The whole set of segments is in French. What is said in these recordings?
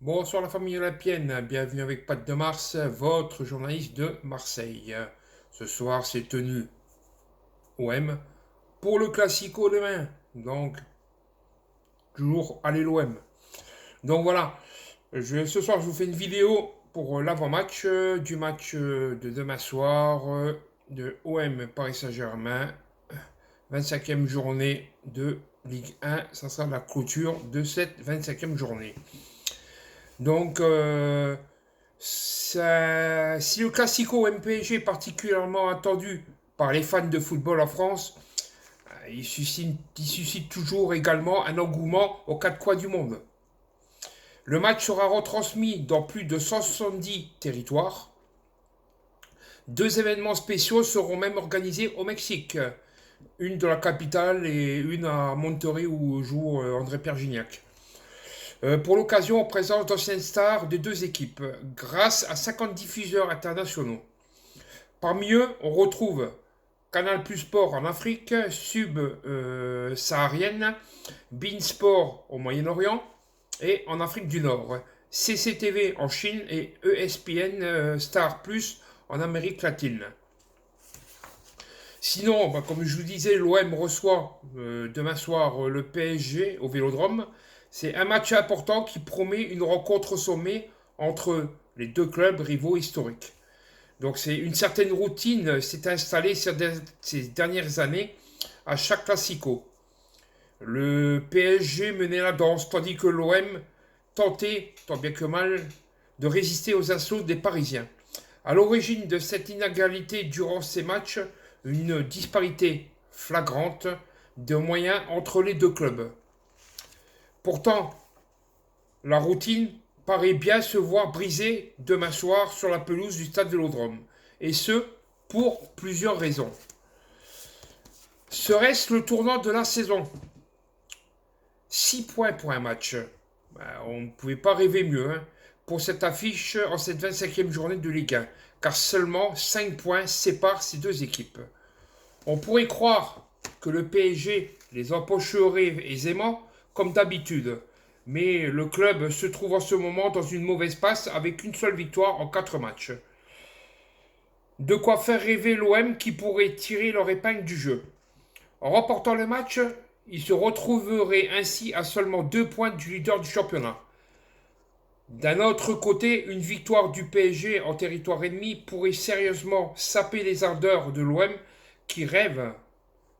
Bonsoir la famille olympienne, bienvenue avec Pat de Mars, votre journaliste de Marseille. Ce soir c'est tenu OM pour le Classico demain, donc toujours allez l'OM. Donc voilà, ce soir je vous fais une vidéo pour l'avant-match du match de demain soir de OM Paris Saint-Germain, 25e journée de Ligue 1, ça sera la clôture de cette 25e journée. Donc si le Classico MPG est particulièrement attendu par les fans de football en France, il suscite toujours également un engouement aux quatre coins du monde. Le match sera retransmis dans plus de 170 territoires. Deux événements spéciaux seront même organisés au Mexique. Une de la capitale et une à Monterrey où joue André Pierre Gignac. Pour l'occasion, en présence d'anciennes stars des deux équipes, grâce à 50 diffuseurs internationaux. Parmi eux, on retrouve Canal Plus Sport en Afrique, saharienne, Bein Sport au Moyen-Orient et en Afrique du Nord, CCTV en Chine et ESPN Star Plus en Amérique latine. Sinon, comme je vous disais, l'OM reçoit demain soir le PSG au Vélodrome. C'est un match important qui promet une rencontre au sommet entre les deux clubs rivaux historiques. Donc c'est une certaine routine s'est installée ces dernières années à chaque Classico. Le PSG menait la danse, tandis que l'OM tentait, tant bien que mal, de résister aux assauts des Parisiens. À l'origine de cette inégalité durant ces matchs, une disparité flagrante de moyens entre les deux clubs. Pourtant, la routine paraît bien se voir brisée demain soir sur la pelouse du stade Vélodrome. Et ce, pour plusieurs raisons. Serait-ce le tournant de la saison? 6 points pour un match. On ne pouvait pas rêver mieux pour cette affiche en cette 25e journée de Ligue 1, car seulement 5 points séparent ces deux équipes. On pourrait croire que le PSG les empocherait aisément, comme d'habitude, mais le club se trouve en ce moment dans une mauvaise passe avec une seule victoire en 4 matchs. De quoi faire rêver l'OM qui pourrait tirer leur épingle du jeu. En remportant le match, ils se retrouveraient ainsi à seulement 2 points du leader du championnat. D'un autre côté, une victoire du PSG en territoire ennemi pourrait sérieusement saper les ardeurs de l'OM qui rêve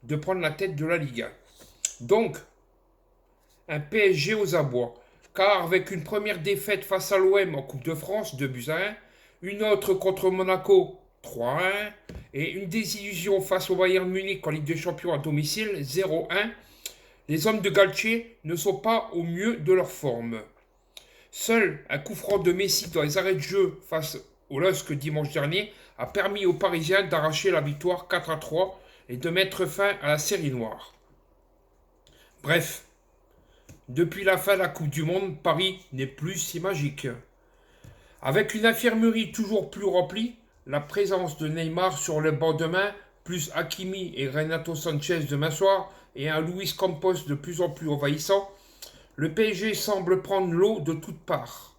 de prendre la tête de la Liga. Donc, un PSG aux abois, car avec une première défaite face à l'OM en Coupe de France, 2-1, une autre contre Monaco, 3-1, et une désillusion face au Bayern Munich en Ligue des Champions à domicile, 0-1, les hommes de Galtier ne sont pas au mieux de leur forme. Seul un coup franc de Messi dans les arrêts de jeu face au LOSC dimanche dernier a permis aux Parisiens d'arracher la victoire 4-3 et de mettre fin à la série noire. Bref, depuis la fin de la Coupe du Monde, Paris n'est plus si magique. Avec une infirmerie toujours plus remplie, la présence de Neymar sur le banc de main, plus Hakimi et Renato Sanchez demain soir, et un Luis Campos de plus en plus envahissant, le PSG semble prendre l'eau de toutes parts.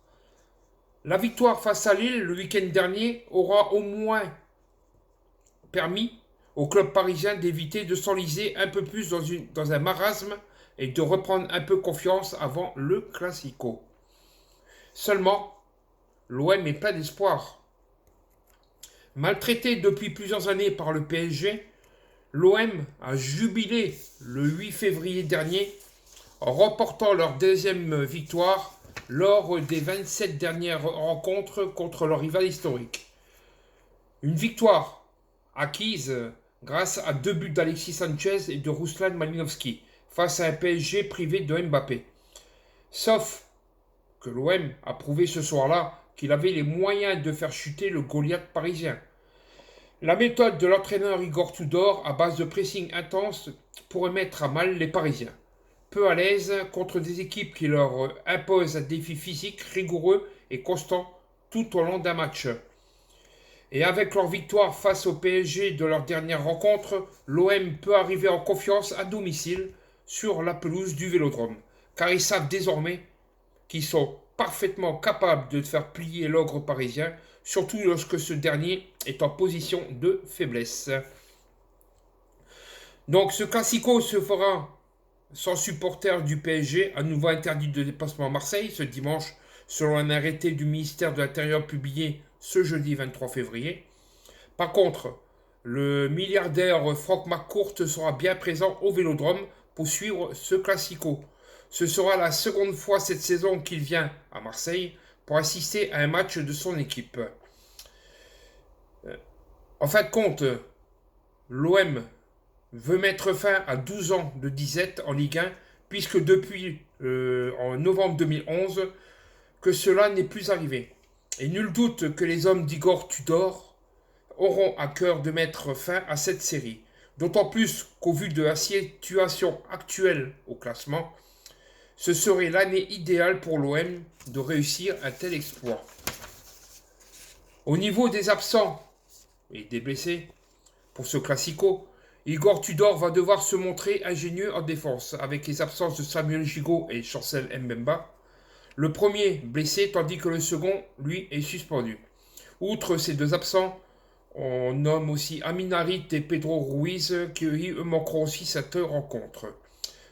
La victoire face à Lille le week-end dernier aura au moins permis au club parisien d'éviter de s'enliser un peu plus dans un marasme et de reprendre un peu confiance avant le Classico. Seulement, l'OM est plein d'espoir. Maltraité depuis plusieurs années par le PSG, l'OM a jubilé le 8 février dernier en remportant leur deuxième victoire lors des 27 dernières rencontres contre leur rival historique. Une victoire acquise grâce à 2 buts d'Alexis Sanchez et de Ruslan Malinovski face à un PSG privé de Mbappé. Sauf que l'OM a prouvé ce soir-là qu'il avait les moyens de faire chuter le Goliath parisien. La méthode de l'entraîneur Igor Tudor à base de pressing intense pourrait mettre à mal les Parisiens. Peu à l'aise contre des équipes qui leur imposent un défi physique rigoureux et constant tout au long d'un match. Et avec leur victoire face au PSG de leur dernière rencontre, l'OM peut arriver en confiance à domicile sur la pelouse du Vélodrome, car ils savent désormais qu'ils sont parfaitement capable de faire plier l'ogre parisien, surtout lorsque ce dernier est en position de faiblesse. Donc ce classico se fera sans supporters du PSG, à nouveau interdit de déplacement à Marseille ce dimanche, selon un arrêté du ministère de l'Intérieur publié ce jeudi 23 février. Par contre, le milliardaire Franck McCourt sera bien présent au Vélodrome pour suivre ce classico. Ce sera la seconde fois cette saison qu'il vient à Marseille pour assister à un match de son équipe. En fin de compte, l'OM veut mettre fin à 12 ans de disette en Ligue 1, puisque depuis en novembre 2011, que cela n'est plus arrivé. Et nul doute que les hommes d'Igor Tudor auront à cœur de mettre fin à cette série. D'autant plus qu'au vu de la situation actuelle au classement, ce serait l'année idéale pour l'OM de réussir un tel exploit. Au niveau des absents et des blessés, pour ce classico, Igor Tudor va devoir se montrer ingénieux en défense, avec les absences de Samuel Gigot et Chancel Mbemba. Le premier blessé, tandis que le second, lui, est suspendu. Outre ces deux absents, on nomme aussi Amin Harit et Pedro Ruiz, qui eux manqueront aussi cette rencontre.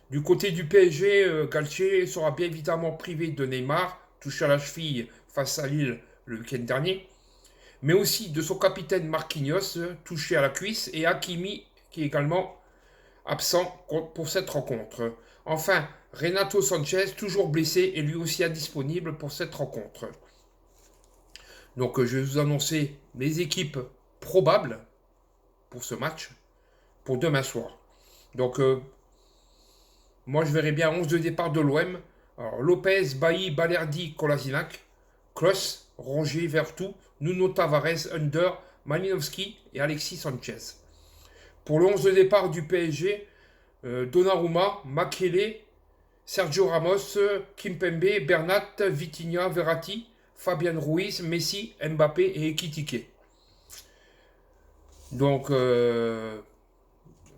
Du côté du PSG, Galtier sera bien évidemment privé de Neymar, touché à la cheville face à Lille le week-end dernier, mais aussi de son capitaine Marquinhos, touché à la cuisse, et Hakimi, qui est également absent pour cette rencontre. Enfin, Renato Sanchez, toujours blessé, est lui aussi indisponible pour cette rencontre. Donc je vais vous annoncer les équipes probables pour ce match, pour demain soir. Donc moi je verrai bien 11 de départ de l'OM. Alors Lopez, Bailly, Balerdi, Kolasinac, Kroos, Rongier, Vertou, Nuno Tavares, Under, Malinowski et Alexis Sanchez. Pour le 11 de départ du PSG, Donnarumma, Makélélé, Sergio Ramos, Kimpembe, Bernat, Vitinha, Verratti, Fabian Ruiz, Messi, Mbappé et Ekitike. Donc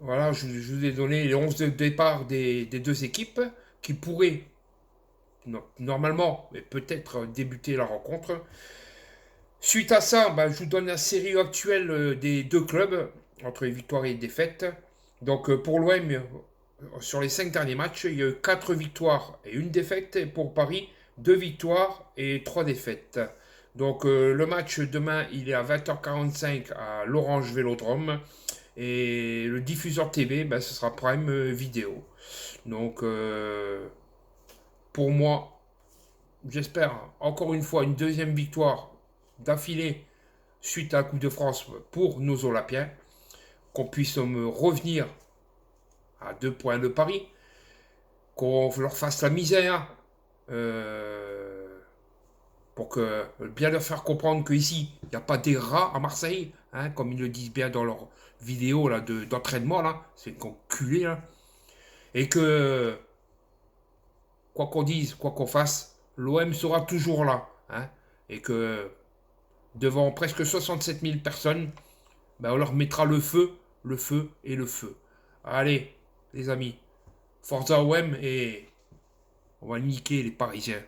voilà, je vous ai donné les 11 de départ des deux équipes qui pourraient normalement, mais peut-être débuter la rencontre. Suite à ça, je vous donne la série actuelle des deux clubs entre les victoires et les défaites. Donc pour l'OM, sur les 5 derniers matchs, il y a eu 4 victoires et 1 défaite. Et pour Paris, 2 victoires et 3 défaites. Donc le match demain, il est à 20h45 à l'Orange Vélodrome. Et le diffuseur TV, ce sera Prime Vidéo. Donc pour moi, j'espère encore une fois une deuxième victoire d'affilée suite à la Coupe de France pour nos Olympiens. Qu'on puisse revenir à 2 points de Paris, qu'on leur fasse la misère, pour bien leur faire comprendre qu'ici, il n'y a pas des rats à Marseille, comme ils le disent bien dans leur vidéo là, d'entraînement, là, c'est qu'on culé, là, et que, quoi qu'on dise, quoi qu'on fasse, l'OM sera toujours là, et que, devant presque 67 000 personnes, on leur mettra le feu et le feu. Allez, les amis, Forza OM et on va niquer les Parisiens.